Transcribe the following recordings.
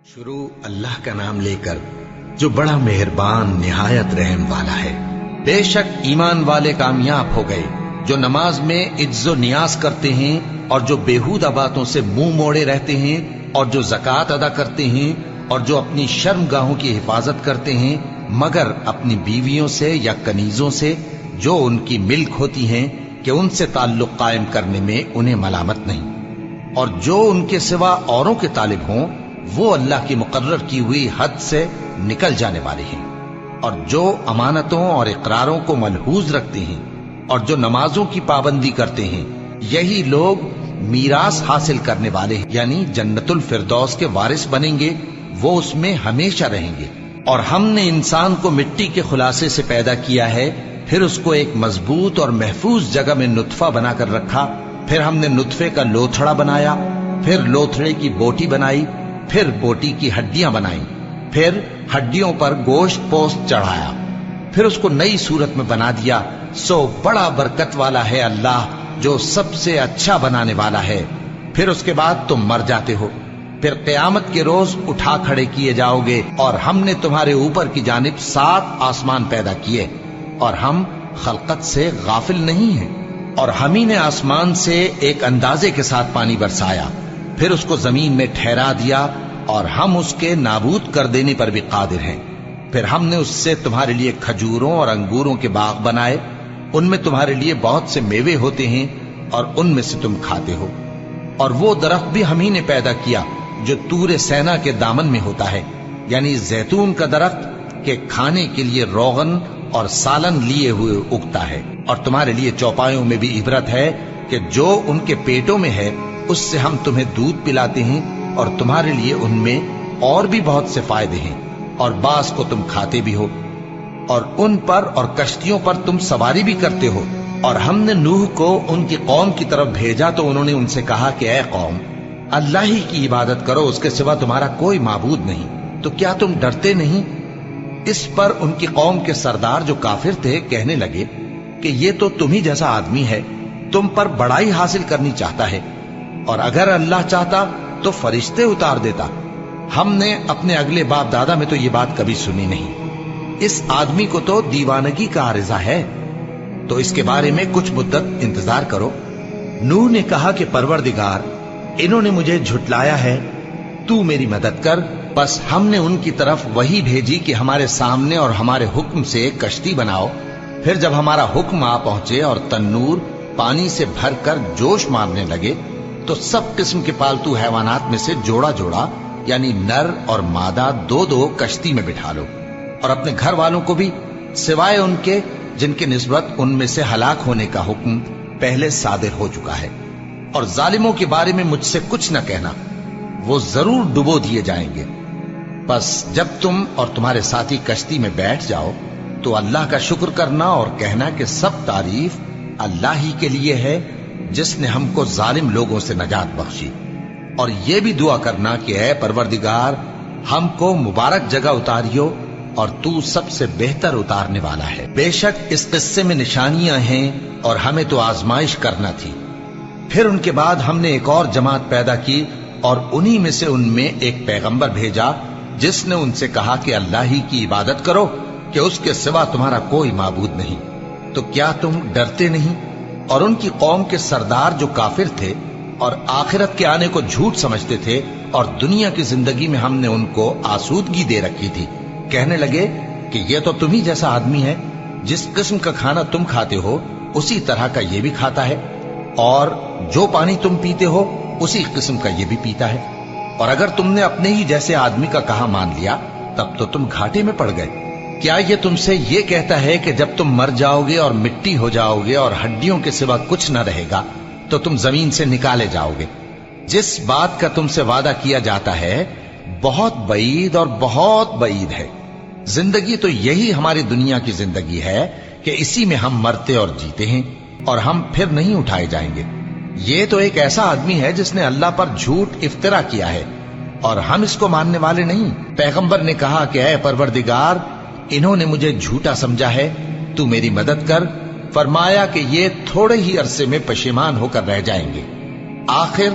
شروع اللہ کا نام لے کر جو بڑا مہربان نہایت رحم والا ہے۔ بے شک ایمان والے کامیاب ہو گئے جو نماز میں عجز و نیاز کرتے ہیں اور جو بیہودہ باتوں سے منہ موڑے رہتے ہیں اور جو زکوٰۃ ادا کرتے ہیں اور جو اپنی شرم گاہوں کی حفاظت کرتے ہیں مگر اپنی بیویوں سے یا کنیزوں سے جو ان کی ملک ہوتی ہیں کہ ان سے تعلق قائم کرنے میں انہیں ملامت نہیں، اور جو ان کے سوا اوروں کے طالب ہوں وہ اللہ کی مقرر کی ہوئی حد سے نکل جانے والے ہیں، اور جو امانتوں اور اقراروں کو ملحوظ رکھتے ہیں اور جو نمازوں کی پابندی کرتے ہیں یہی لوگ میراث حاصل کرنے والے ہیں، یعنی جنت الفردوس کے وارث بنیں گے، وہ اس میں ہمیشہ رہیں گے۔ اور ہم نے انسان کو مٹی کے خلاصے سے پیدا کیا ہے، پھر اس کو ایک مضبوط اور محفوظ جگہ میں نطفہ بنا کر رکھا، پھر ہم نے نطفے کا لوتھڑا بنایا، پھر لوتھڑے کی بوٹی بنائی، پھر بوٹی کی ہڈیاں بنائیں، پھر ہڈیوں پر گوشت پوست چڑھایا، پھر اس کو نئی صورت میں بنا دیا۔ سو بڑا برکت والا ہے اللہ جو سب سے اچھا بنانے والا ہے۔ پھر اس کے بعد تم مر جاتے ہو، پھر قیامت کے روز اٹھا کھڑے کیے جاؤ گے، اور ہم نے تمہارے اوپر کی جانب 7 آسمان پیدا کیے، اور ہم خلقت سے غافل نہیں ہیں۔ اور ہم ہی نے آسمان سے ایک اندازے کے ساتھ پانی برسایا، پھر اس کو زمین میں ٹھہرا دیا، اور ہم اس کے نابود کر دینے پر بھی قادر ہیں۔ پھر ہم نے اس سے تمہارے لیے کھجوروں اور انگوروں کے باغ بنائے، ان میں تمہارے لیے بہت سے میوے ہوتے ہیں اور ان میں سے تم کھاتے ہو۔ اور وہ درخت بھی ہم ہی نے پیدا کیا جو طور سینا کے دامن میں ہوتا ہے، یعنی زیتون کا درخت کہ کھانے کے لیے روغن اور سالن لیے ہوئے اگتا ہے، اور تمہارے لیے چوپایوں میں بھی عبرت ہے کہ جو ان کے پیٹوں میں ہے اس سے ہم تمہیں دودھ پلاتے ہیں، اور تمہارے لیے ان میں اور بھی بہت سے فائدے ہیں، اور بعض کو تم کھاتے بھی ہو، اور ان پر اور کشتیوں پر تم سواری بھی کرتے ہو۔ اور ہم نے نوح کو ان کی قوم کی طرف بھیجا تو انہوں نے ان سے کہا کہ اے قوم، اللہ ہی کی عبادت کرو، اس کے سوا تمہارا کوئی معبود نہیں، تو کیا تم ڈرتے نہیں؟ اس پر ان کی قوم کے سردار جو کافر تھے کہنے لگے کہ یہ تو تم ہی جیسا آدمی ہے، تم پر بڑائی حاصل کرنی چاہتا ہے، اور اگر اللہ چاہتا تو فرشتے اتار دیتا۔ ہم نے اپنے اگلے باپ دادا میں تو یہ بات کبھی سنی نہیں، اس آدمی کو تو دیوانگی کا عارضہ ہے، تو اس کے بارے میں کچھ مدت انتظار کرو۔ نوح نے کہا کہ پروردگار، انہوں نے مجھے جھٹلایا ہے، تو میری مدد کر۔ بس ہم نے ان کی طرف وحی بھیجی کہ ہمارے سامنے اور ہمارے حکم سے کشتی بناؤ، پھر جب ہمارا حکم آ پہنچے اور تنور پانی سے بھر کر جوش مارنے لگے تو سب قسم کے پالتو حیوانات میں سے جوڑا جوڑا یعنی نر اور مادہ 2 کشتی میں بٹھا لو، اور اپنے گھر والوں کو بھی سوائے ان کے جن کے نسبت ان میں سے ہلاک ہونے کا حکم پہلے صادر ہو چکا ہے۔ اور ظالموں کے بارے میں مجھ سے کچھ نہ کہنا، وہ ضرور ڈبو دیے جائیں گے۔ بس جب تم اور تمہارے ساتھی کشتی میں بیٹھ جاؤ تو اللہ کا شکر کرنا اور کہنا کہ سب تعریف اللہ ہی کے لیے ہے جس نے ہم کو ظالم لوگوں سے نجات بخشی، اور یہ بھی دعا کرنا کہ اے پروردگار، ہم کو مبارک جگہ اتاریو اور تو سب سے بہتر اتارنے والا ہے۔ بے شک اس قصے میں نشانیاں ہیں اور ہمیں تو آزمائش کرنا تھی۔ پھر ان کے بعد ہم نے ایک اور جماعت پیدا کی، اور انہی میں سے ان میں ایک پیغمبر بھیجا جس نے ان سے کہا کہ اللہ ہی کی عبادت کرو کہ اس کے سوا تمہارا کوئی معبود نہیں، تو کیا تم ڈرتے نہیں؟ اور ان کی قوم کے سردار جو کافر تھے اور آخرت کے آنے کو جھوٹ سمجھتے تھے اور دنیا کی زندگی میں ہم نے ان کو آسودگی دے رکھی تھی، کہنے لگے کہ یہ تو تم ہی جیسا آدمی ہے، جس قسم کا کھانا تم کھاتے ہو اسی طرح کا یہ بھی کھاتا ہے، اور جو پانی تم پیتے ہو اسی قسم کا یہ بھی پیتا ہے، اور اگر تم نے اپنے ہی جیسے آدمی کا کہا مان لیا تب تو تم گھاٹے میں پڑ گئے۔ کیا یہ تم سے یہ کہتا ہے کہ جب تم مر جاؤ گے اور مٹی ہو جاؤ گے اور ہڈیوں کے سوا کچھ نہ رہے گا تو تم زمین سے نکالے جاؤ گے؟ جس بات کا تم سے وعدہ کیا جاتا ہے بہت بعید اور بہت بعید ہے۔ زندگی تو یہی ہماری دنیا کی زندگی ہے کہ اسی میں ہم مرتے اور جیتے ہیں، اور ہم پھر نہیں اٹھائے جائیں گے۔ یہ تو ایک ایسا آدمی ہے جس نے اللہ پر جھوٹ افترا کیا ہے، اور ہم اس کو ماننے والے نہیں۔ پیغمبر نے کہا کہ اے پروردگار، انہوں نے مجھے جھوٹا سمجھا ہے، تو میری مدد کر۔ فرمایا کہ یہ تھوڑے ہی عرصے میں پشیمان ہو کر رہ جائیں گے، آخر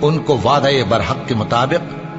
ان کو وعدہ برحق کے مطابق